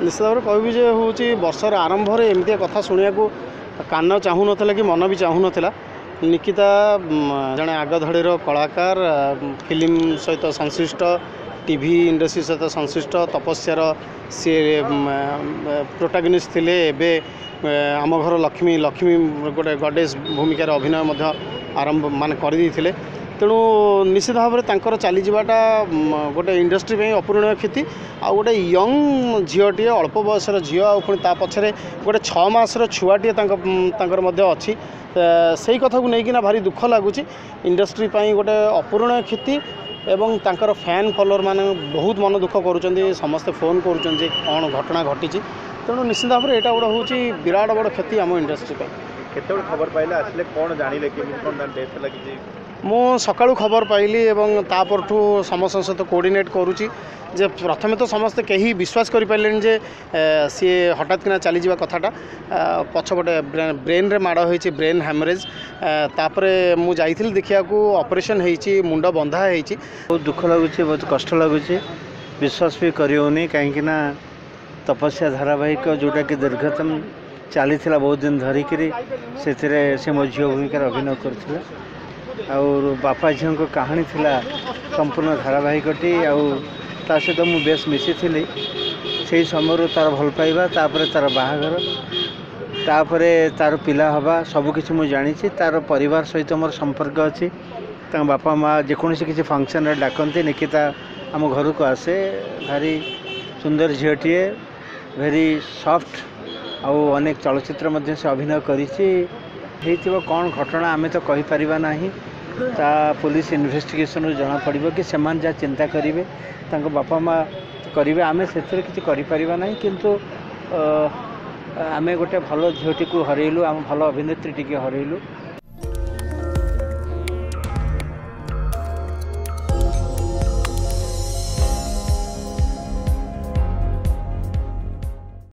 निश्चित भाव कहबी हूँ वर्षर आरंभ में एमती कथा शुणा कान चाहू ना कि मन भी चाहू ना। निकिता जड़े आगधड़ीर कलाकार, फिल्म सहित संश्लिष्ट, टीवी इंडस्ट्री सहित संश्लिष्ट, तपस्यार सी प्रोटागनिस्ट थिले। एबे आम घर लक्ष्मी लक्ष्मी गोटे गडेज भूमिकार अभिनय आरंभ मान कर तेणु निश्चित भाव में चली जावाटा गोटे इंडस्ट्री में अपूरणीय क्षति। आ गोटे यंग झीटे अल्प बयसर झी आ पछरे गोटे 6 मासर छुआटे अच्छी से कथा को लेकिन भारी दुख लगुच। इंडस्ट्री गोटे अपूरणीय क्षति एवं तांकर फैन फॉलोअर माने बहुत मन दुख करुँच। समस्ते फोन करुँच कौन घटना घटी। तेणु निश्चित भाव में यहाँ गोटे हूँ विराट बड़ क्षति आम इंडस्ट्री। केते खबर पाइले आसले कौन जानिले कि कौन डेथ लगी? मु सकाळु खबर पाइली एवं तापरठू समस्त सहित कोऑर्डिनेट करुँची जे प्रथमे तो समस्ते कहीं विश्वास करि पाइलेन जे सी हठात किना चली जावा कथाटा पछपटे ब्रेन रे माड़ होईची, ब्रेन हैमरेज। तापरे मु जाइथिल देखिया को ऑपरेशन हेईची, मुंड बंधा हेईची। बहुत दुख लगुच, बहुत कष्ट लगुच, विश्वास भी करियोनी कहीं तपस्या धारावाहिक जोटा कि दीर्घतम चली बहुत दिन धरिकी से मो झील भूमिकार अभिनय करथिले। और बापा झील को कहानी थिला संपूर्ण धारावाहिकटी। ता सहित मु बेस मिसी थी से समय तार भल पाइबा, तापर तार बाहाघर, तापरे तार पिला हवा सबकिछ मु जानी। तार परिवार सहित मोर संपर्क अच्छी। बापा माँ जेकोसी किसी फंक्शन डाकती निकिता आम घर को आसे। भारी सुंदर झीटीए, भेरी सॉफ्ट आउ अनेक चलचित्र से अभिनय करी। कौन घटना आमे तो कहि परिबा नाही, ता पुलिस इन्वेस्टिगेशन जना पड़िबो कि सेमान जा चिंता करिवे तांको बापा माँ करिवे। आमे सेथरे किछि करि परिबा नाही, किंतु आमे गोटे भल झीटी को हरैलु, आम भल अभिनेत्री टी हरैलु।